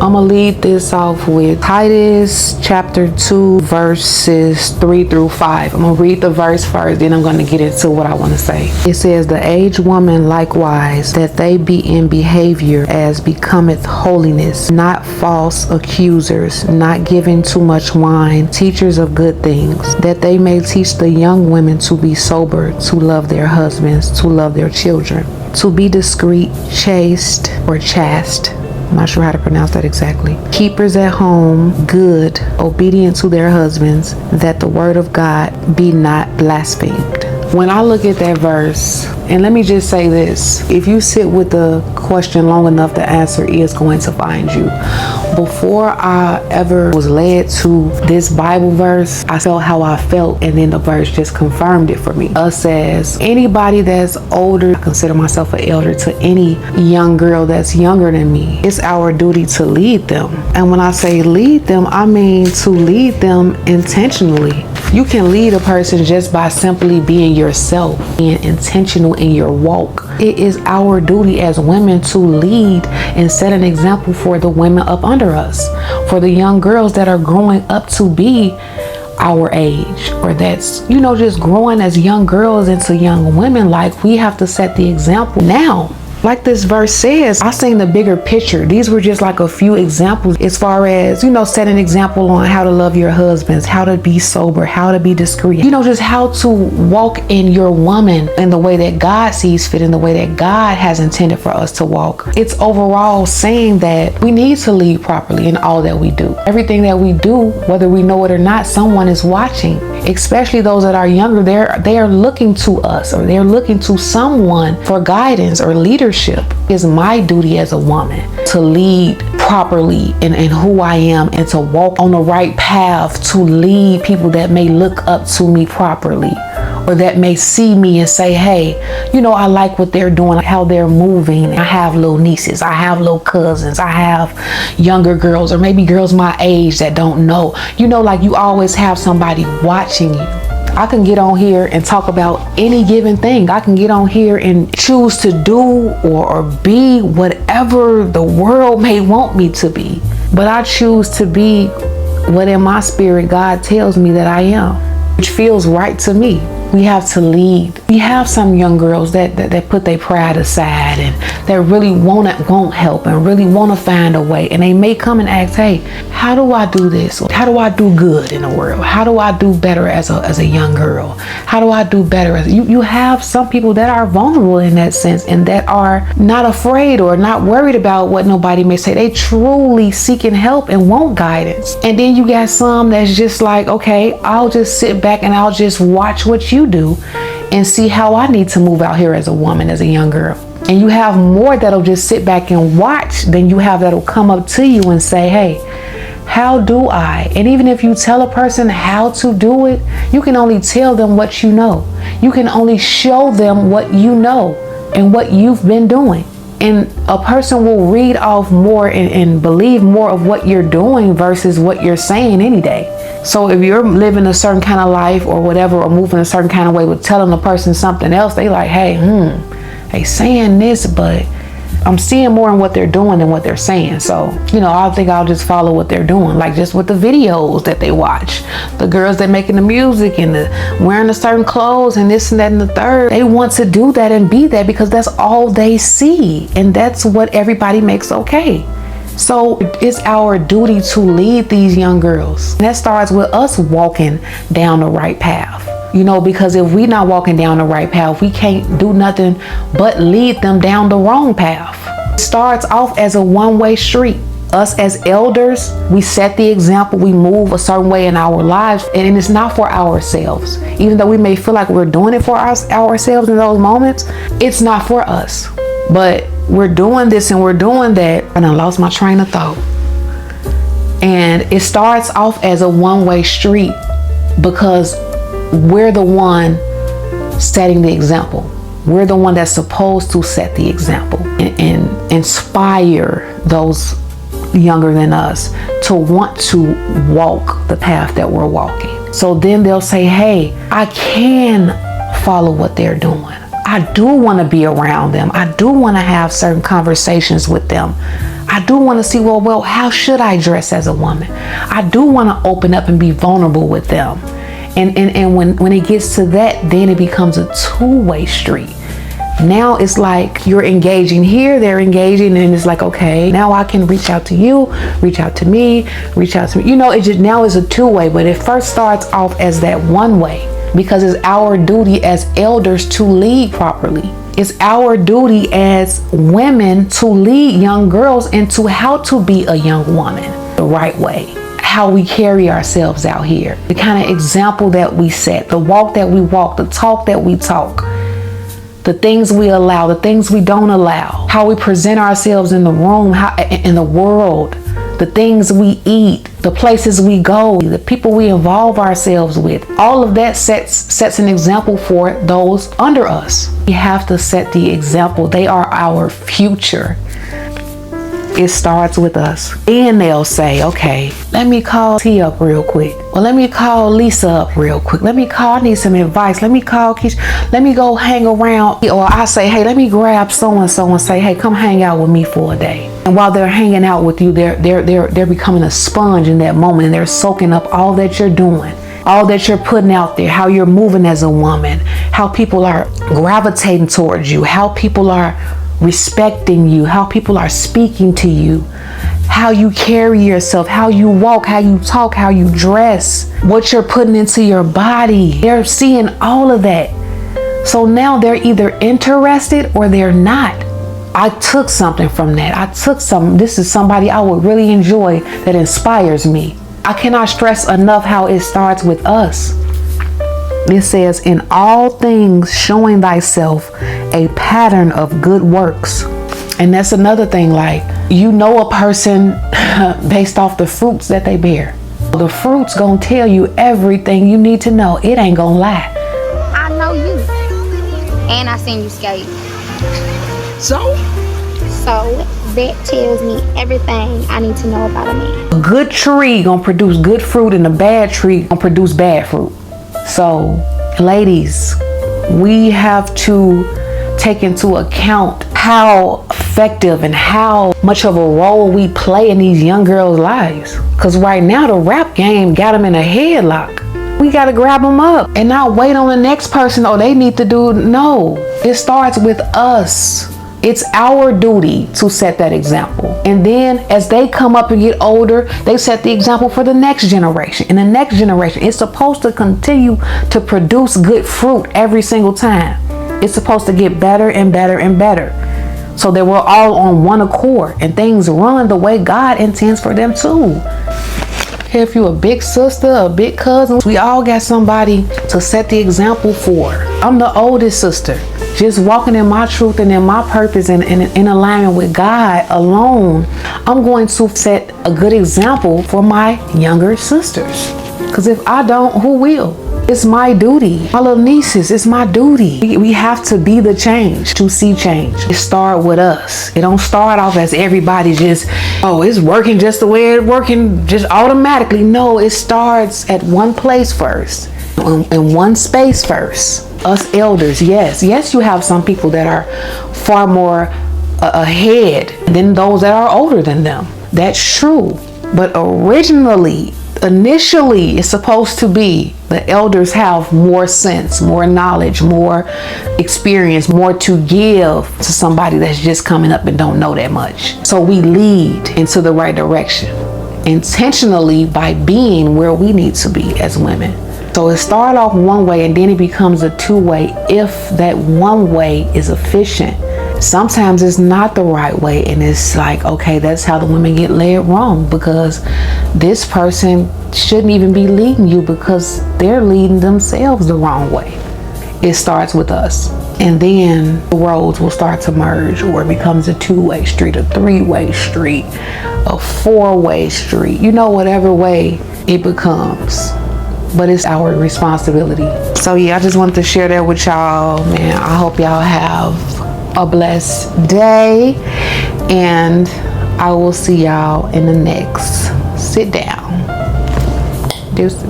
I'm gonna lead this off with Titus chapter 2 verses 3 through 5. I'm gonna read the verse first, then I'm gonna get into what I want to say. It says, the aged woman likewise, that they be in behavior as becometh holiness, not false accusers, not giving too much wine, teachers of good things, that they may teach the young women to be sober, to love their husbands, to love their children, to be discreet, chaste or chaste. I'm not sure how to pronounce that exactly. Keepers at home, good, obedient to their husbands, that the word of God be not blasphemed. When I look at that verse, and let me just say this, if you sit with the question long enough, the answer is going to find you. Before I ever was led to this Bible verse, I felt how I felt, and then the verse just confirmed it for me. Us as anybody that's older, I consider myself an elder, to any young girl that's younger than me, it's our duty to lead them. And when I say lead them, I mean to lead them intentionally. You can lead a person just by simply being yourself, being intentional in your walk. It is our duty as women to lead and set an example for the women up under us, for the young girls that are growing up to be our age, or that's, just growing as young girls into young women. Like, we have to set the example now. Like this verse says, I seen the bigger picture. These were just like a few examples as far as, set an example on how to love your husbands, how to be sober, how to be discreet, just how to walk in your woman in the way that God sees fit, in the way that God has intended for us to walk. It's overall saying that we need to lead properly in all that we do. Everything that we do, whether we know it or not, someone is watching, especially those that are younger. They are looking to us, or they're looking to someone for guidance or leadership. It's my duty as a woman to lead properly in who I am, and to walk on the right path, to lead people that may look up to me properly, or that may see me and say, hey, I like what they're doing, how they're moving. I have little nieces, I have little cousins, I have younger girls, or maybe girls my age that don't know. Like, you always have somebody watching you. I can get on here and talk about any given thing. I can get on here and choose to do or be whatever the world may want me to be. But I choose to be what in my spirit God tells me that I am, which feels right to me. We have to lead. We have some young girls that put their pride aside, and that really won't help, and really want to find a way. And they may come and ask, hey, how do I do this? How do I do good in the world? How do I do better as a young girl? How do I do better? You have some people that are vulnerable in that sense, and that are not afraid or not worried about what nobody may say. They truly seeking help and want guidance. And then you got some that's just like, okay, I'll just sit back and I'll just watch what you do and see how I need to move out here as a woman, as a young girl. And you have more that'll just sit back and watch than you have that'll come up to you and say, hey, how do I? And even if you tell a person how to do it, you can only tell them what you know. You can only show them what you know and what you've been doing. And a person will read off more and believe more of what you're doing versus what you're saying any day. So if you're living a certain kind of life or whatever, or moving a certain kind of way with telling a person something else, they like, hey, they saying this, but I'm seeing more in what they're doing than what they're saying. So, I think I'll just follow what they're doing. Like, just with the videos that they watch, the girls that making the music and the wearing the certain clothes and this and that and the third, they want to do that and be that because that's all they see. And that's what everybody makes okay. So it's our duty to lead these young girls. And that starts with us walking down the right path. Because if we not walking down the right path, we can't do nothing but lead them down the wrong path. It starts off as a one-way street. Us as elders, we set the example, we move a certain way in our lives, and it's not for ourselves. Even though we may feel like we're doing it for ourselves in those moments, it's not for us. But we're doing this and we're doing that. And I lost my train of thought. And it starts off as a one-way street because we're the one setting the example. We're the one that's supposed to set the example and inspire those younger than us to want to walk the path that we're walking. So then they'll say, hey, I can follow what they're doing. I do want to be around them. I do want to have certain conversations with them. I do want to see, well, how should I dress as a woman? I do want to open up and be vulnerable with them. And when it gets to that, then it becomes a two-way street. Now it's like you're engaging here, they're engaging, and it's like, okay, now I can reach out to you, reach out to me, reach out to me. You know, it just now is a two-way, but it first starts off as that one way because it's our duty as elders to lead properly. It's our duty as women to lead young girls into how to be a young woman the right way. How we carry ourselves out here, the kind of example that we set, the walk that we walk, the talk that we talk, the things we allow, the things we don't allow, how we present ourselves in the room, in the world, the things we eat, the places we go, the people we involve ourselves with. All of that sets an example for those under us. We have to set the example. They are our future. It starts with us. Then they'll say, okay, let me call T up real quick. Well, let me call Lisa up real quick. I need some advice. Let me call Keisha. Let me go hang around. Or I say, hey, let me grab so-and-so and say, hey, come hang out with me for a day. And while they're hanging out with you, they're becoming a sponge in that moment, and they're soaking up all that you're doing, all that you're putting out there, how you're moving as a woman, how people are gravitating towards you, how people are respecting you, how people are speaking to you, how you carry yourself, how you walk, how you talk, how you dress, what you're putting into your body. They're seeing all of that. So now they're either interested or they're not. I took something from that. This is somebody I would really enjoy that inspires me. I cannot stress enough how it starts with us. It says, in all things showing thyself a pattern of good works. And that's another thing, like, you know a person based off the fruits that they bear. The fruits gonna tell you everything you need to know. It ain't gonna lie. I know you. And I seen you skate. So that tells me everything I need to know about a man. A good tree gonna produce good fruit, and a bad tree gonna produce bad fruit. So, ladies, we have to take into account how effective and how much of a role we play in these young girls' lives. Because right now, the rap game got them in a headlock. We got to grab them up and not wait on the next person. Oh, they need to do. No, it starts with us. It's our duty to set that example. And then as they come up and get older, they set the example for the next generation. And the next generation, it's supposed to continue to produce good fruit every single time. It's supposed to get better and better and better, so that we're all on one accord and things run the way God intends for them to. If you're a big sister, a big cousin, we all got somebody to set the example for. I'm the oldest sister. Just walking in my truth and in my purpose and in alignment with God alone, I'm going to set a good example for my younger sisters. Because if I don't, who will? It's my duty. My little nieces, it's my duty. We have to be the change to see change. It starts with us. It don't start off as everybody just, oh, it's working just the way it's working, just automatically. No, it starts at one place first, in one space first. Us elders, yes, you have some people that are far more ahead than those that are older than them. That's true. But initially, it's supposed to be the elders have more sense, more knowledge, more experience, more to give to somebody that's just coming up and don't know that much. So we lead into the right direction intentionally by being where we need to be as women. So it started off one way and then it becomes a two-way if that one way is efficient. Sometimes it's not the right way, and it's like, okay, that's how the women get led wrong, because this person shouldn't even be leading you because they're leading themselves the wrong way. It starts with us, and then the roads will start to merge, or it becomes a two-way street, a three-way street, a four-way street, whatever way it becomes. But it's our responsibility. So yeah, I just wanted to share that with y'all, man. I hope y'all have a blessed day, and I will see y'all in the next sit down. Deuces.